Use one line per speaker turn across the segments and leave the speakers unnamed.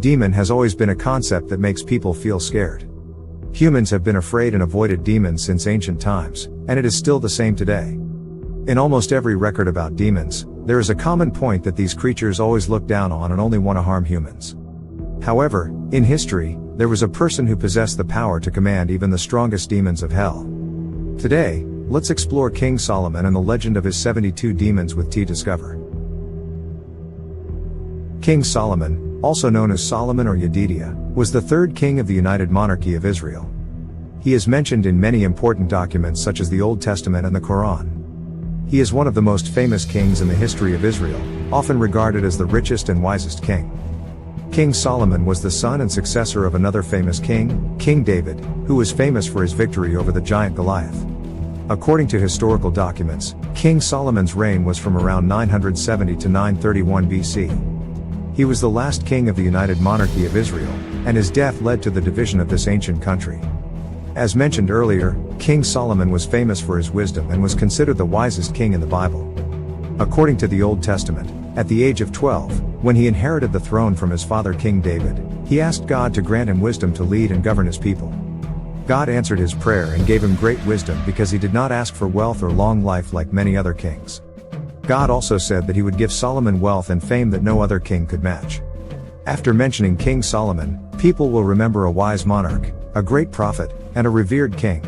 Demon has always been a concept that makes people feel scared. Humans have been afraid and avoided demons since ancient times, and it is still the same today. In almost every record about demons, there is a common point that these creatures always look down on and only want to harm humans. However, in history, there was a person who possessed the power to command even the strongest demons of hell. Today, let's explore King Solomon and the legend of his 72 demons with Discover. King Solomon, also known as Solomon or Yedidiah, was the third king of the United Monarchy of Israel. He is mentioned in many important documents such as the Old Testament and the Quran. He is one of the most famous kings in the history of Israel, often regarded as the richest and wisest king. King Solomon was the son and successor of another famous king, King David, who was famous for his victory over the giant Goliath. According to historical documents, King Solomon's reign was from around 970 to 931 BC. He was the last king of the United Monarchy of Israel, and his death led to the division of this ancient country. As mentioned earlier, King Solomon was famous for his wisdom and was considered the wisest king in the Bible. According to the Old Testament, at the age of 12, when he inherited the throne from his father King David, he asked God to grant him wisdom to lead and govern his people. God answered his prayer and gave him great wisdom because he did not ask for wealth or long life like many other kings. God also said that he would give Solomon wealth and fame that no other king could match. After mentioning King Solomon, people will remember a wise monarch, a great prophet, and a revered king.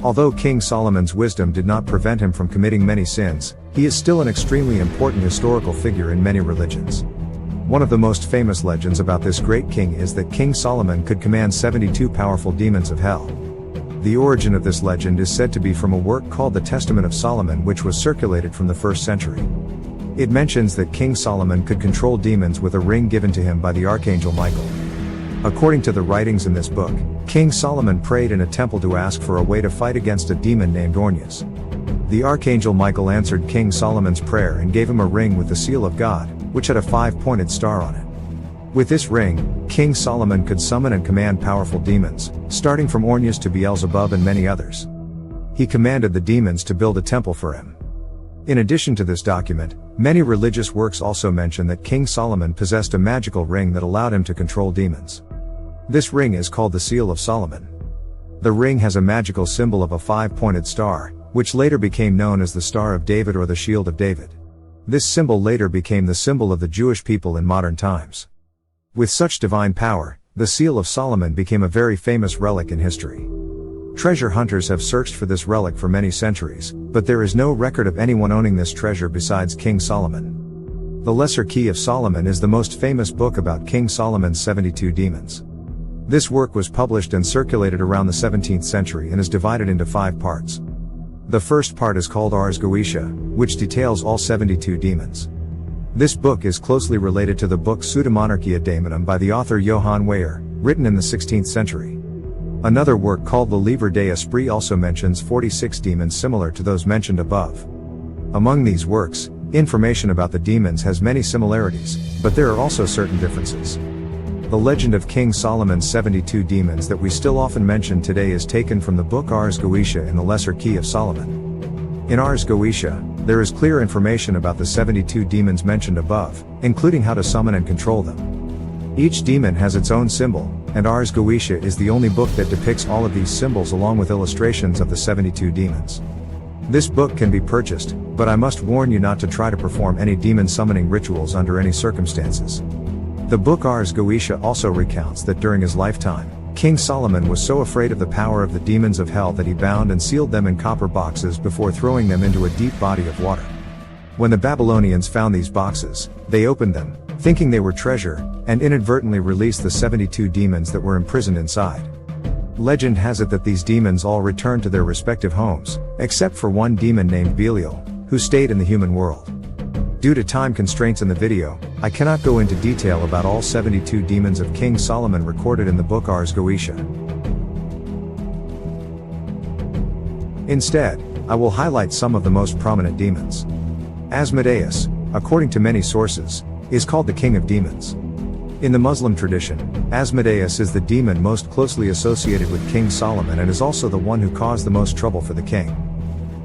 Although King Solomon's wisdom did not prevent him from committing many sins, he is still an extremely important historical figure in many religions. One of the most famous legends about this great king is that King Solomon could command 72 powerful demons of hell. The origin of this legend is said to be from a work called the Testament of Solomon, which was circulated from the 1st century. It mentions that King Solomon could control demons with a ring given to him by the archangel Michael. According to the writings in this book, King Solomon prayed in a temple to ask for a way to fight against a demon named Ornias. The archangel Michael answered King Solomon's prayer and gave him a ring with the seal of God, which had a 5-pointed star on it. With this ring, King Solomon could summon and command powerful demons, starting from Ornias to Beelzebub and many others. He commanded the demons to build a temple for him. In addition to this document, many religious works also mention that King Solomon possessed a magical ring that allowed him to control demons. This ring is called the Seal of Solomon. The ring has a magical symbol of a 5-pointed star, which later became known as the Star of David or the Shield of David. This symbol later became the symbol of the Jewish people in modern times. With such divine power, the Seal of Solomon became a very famous relic in history. Treasure hunters have searched for this relic for many centuries, but there is no record of anyone owning this treasure besides King Solomon. The Lesser Key of Solomon is the most famous book about King Solomon's 72 demons. This work was published and circulated around the 17th century and is divided into 5 parts. The first part is called Ars Goetia, which details all 72 demons. This book is closely related to the book Pseudemonarchia Daemonum by the author Johann Weyer, written in the 16th century. Another work called the Livre des Esprits also mentions 46 demons similar to those mentioned above. Among these works, information about the demons has many similarities, but there are also certain differences. The legend of King Solomon's 72 demons that we still often mention today is taken from the book Ars Goetia in the Lesser Key of Solomon. In Ars Goetia, there is clear information about the 72 demons mentioned above, including how to summon and control them. Each demon has its own symbol, and Ars Goetia is the only book that depicts all of these symbols along with illustrations of the 72 demons. This book can be purchased, but I must warn you not to try to perform any demon summoning rituals under any circumstances. The book Ars Goetia also recounts that during his lifetime, King Solomon was so afraid of the power of the demons of hell that he bound and sealed them in copper boxes before throwing them into a deep body of water. When the Babylonians found these boxes, they opened them, thinking they were treasure, and inadvertently released the 72 demons that were imprisoned inside. Legend has it that these demons all returned to their respective homes, except for one demon named Belial, who stayed in the human world. Due to time constraints in the video, I cannot go into detail about all 72 demons of King Solomon recorded in the book Ars Goetia. Instead, I will highlight some of the most prominent demons. Asmodeus, according to many sources, is called the King of Demons. In the Muslim tradition, Asmodeus is the demon most closely associated with King Solomon and is also the one who caused the most trouble for the king.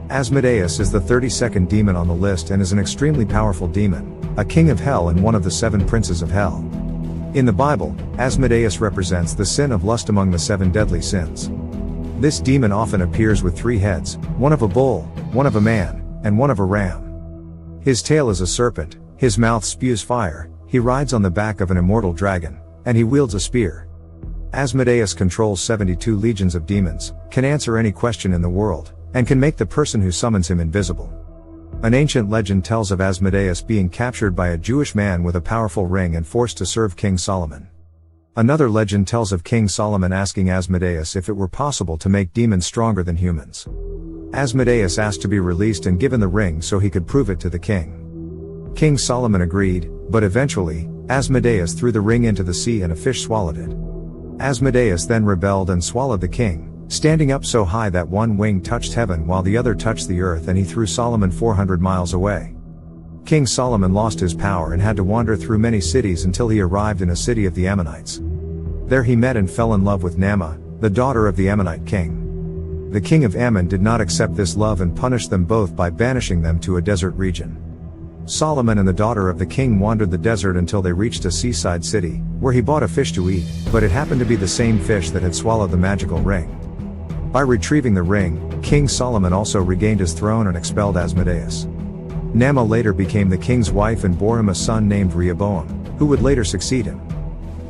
Asmodeus is the 32nd demon on the list and is an extremely powerful demon, a king of hell and one of the 7 princes of hell. In the Bible, Asmodeus represents the sin of lust among the 7 deadly sins. This demon often appears with 3 heads, one of a bull, one of a man, and one of a ram. His tail is a serpent, his mouth spews fire, he rides on the back of an immortal dragon, and he wields a spear. Asmodeus controls 72 legions of demons, can answer any question in the world, and can make the person who summons him invisible. An ancient legend tells of Asmodeus being captured by a Jewish man with a powerful ring and forced to serve King Solomon. Another legend tells of King Solomon asking Asmodeus if it were possible to make demons stronger than humans. Asmodeus asked to be released and given the ring so he could prove it to the king. King Solomon agreed, but eventually, Asmodeus threw the ring into the sea and a fish swallowed it. Asmodeus then rebelled and swallowed the king, standing up so high that one wing touched heaven while the other touched the earth, and he threw Solomon 400 miles away. King Solomon lost his power and had to wander through many cities until he arrived in a city of the Ammonites. There he met and fell in love with Naamah, the daughter of the Ammonite king. The king of Ammon did not accept this love and punished them both by banishing them to a desert region. Solomon and the daughter of the king wandered the desert until they reached a seaside city, where he bought a fish to eat, but it happened to be the same fish that had swallowed the magical ring. By retrieving the ring, King Solomon also regained his throne and expelled Asmodeus. Naamah later became the king's wife and bore him a son named Rehoboam, who would later succeed him.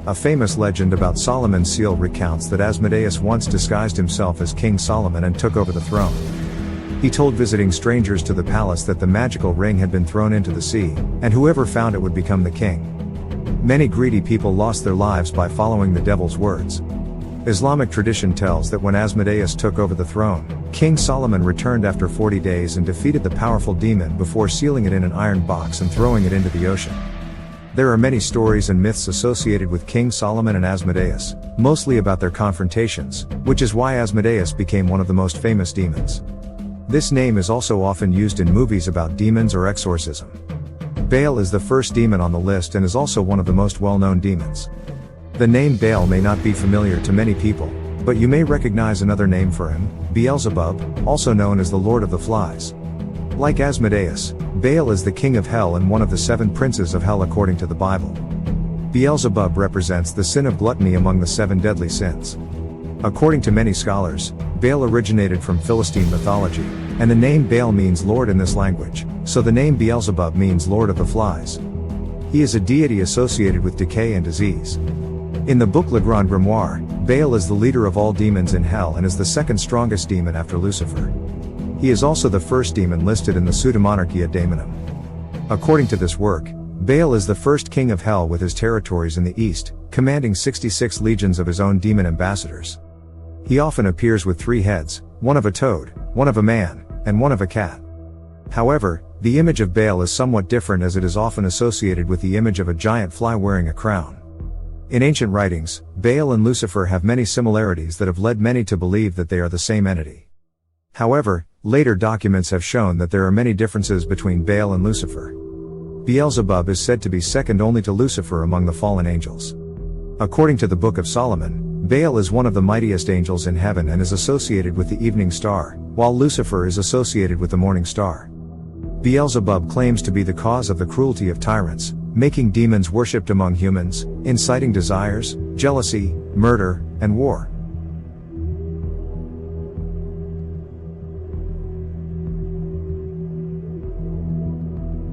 A famous legend about Solomon's seal recounts that Asmodeus once disguised himself as King Solomon and took over the throne. He told visiting strangers to the palace that the magical ring had been thrown into the sea, and whoever found it would become the king. Many greedy people lost their lives by following the devil's words. Islamic tradition tells that when Asmodeus took over the throne, King Solomon returned after 40 days and defeated the powerful demon before sealing it in an iron box and throwing it into the ocean. There are many stories and myths associated with King Solomon and Asmodeus, mostly about their confrontations, which is why Asmodeus became one of the most famous demons. This name is also often used in movies about demons or exorcism. Bael is the first demon on the list and is also one of the most well-known demons. The name Bael may not be familiar to many people, but you may recognize another name for him, Beelzebub, also known as the Lord of the Flies. Like Asmodeus, Bael is the king of hell and one of the 7 princes of hell according to the Bible. Beelzebub represents the sin of gluttony among the 7 deadly sins. According to many scholars, Bael originated from Philistine mythology, and the name Bael means Lord in this language, so the name Beelzebub means Lord of the Flies. He is a deity associated with decay and disease. In the book Le Grand Grimoire, Bael is the leader of all demons in hell and is the 2nd strongest demon after Lucifer. He is also the first demon listed in the Pseudemonarchia Daemonum. According to this work, Bael is the first king of hell with his territories in the east, commanding 66 legions of his own demon ambassadors. He often appears with 3 heads, one of a toad, one of a man, and one of a cat. However, the image of Bael is somewhat different as it is often associated with the image of a giant fly wearing a crown. In ancient writings, Bael and Lucifer have many similarities that have led many to believe that they are the same entity. However, later documents have shown that there are many differences between Bael and Lucifer. Beelzebub is said to be second only to Lucifer among the fallen angels. According to the Book of Solomon, Bael is one of the mightiest angels in heaven and is associated with the evening star, while Lucifer is associated with the morning star. Beelzebub claims to be the cause of the cruelty of tyrants, making demons worshipped among humans, inciting desires, jealousy, murder, and war.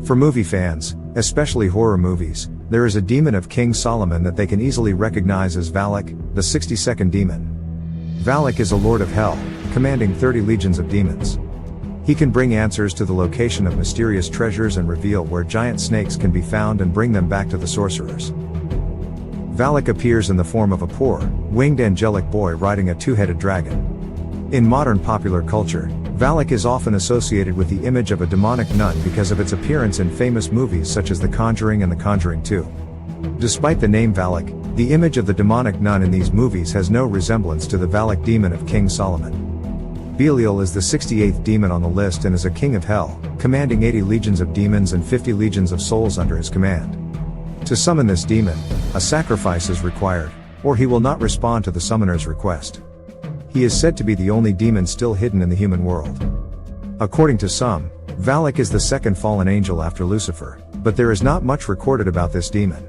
For movie fans, especially horror movies, there is a demon of King Solomon that they can easily recognize as Valak, the 62nd demon. Valak is a lord of hell, commanding 30 legions of demons. He can bring answers to the location of mysterious treasures and reveal where giant snakes can be found and bring them back to the sorcerers. Valak appears in the form of a poor, winged angelic boy riding a 2-headed dragon. In modern popular culture, Valak is often associated with the image of a demonic nun because of its appearance in famous movies such as The Conjuring and The Conjuring 2. Despite the name Valak, the image of the demonic nun in these movies has no resemblance to the Valak demon of King Solomon. Belial is the 68th demon on the list and is a king of hell, commanding 80 legions of demons and 50 legions of souls under his command. To summon this demon, a sacrifice is required, or he will not respond to the summoner's request. He is said to be the only demon still hidden in the human world. According to some, Valak is the 2nd fallen angel after Lucifer, but there is not much recorded about this demon.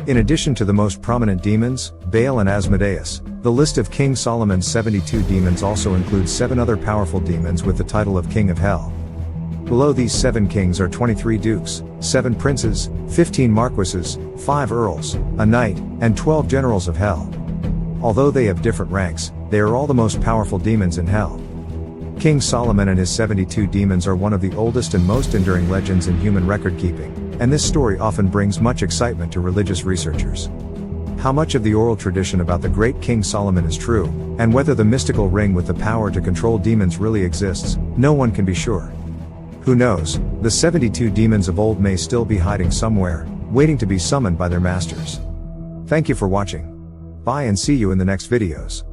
In addition to the most prominent demons, Bael and Asmodeus, the list of King Solomon's 72 demons also includes 7 other powerful demons with the title of King of Hell. Below these 7 kings are 23 dukes, 7 princes, 15 marquises, 5 earls, a knight, and 12 generals of hell. Although they have different ranks, they are all the most powerful demons in hell. King Solomon and his 72 demons are one of the oldest and most enduring legends in human record keeping, and this story often brings much excitement to religious researchers. How much of the oral tradition about the great King Solomon is true, and whether the mystical ring with the power to control demons really exists, no one can be sure. Who knows, the 72 demons of old may still be hiding somewhere, waiting to be summoned by their masters. Thank you for watching. Bye and see you in the next videos.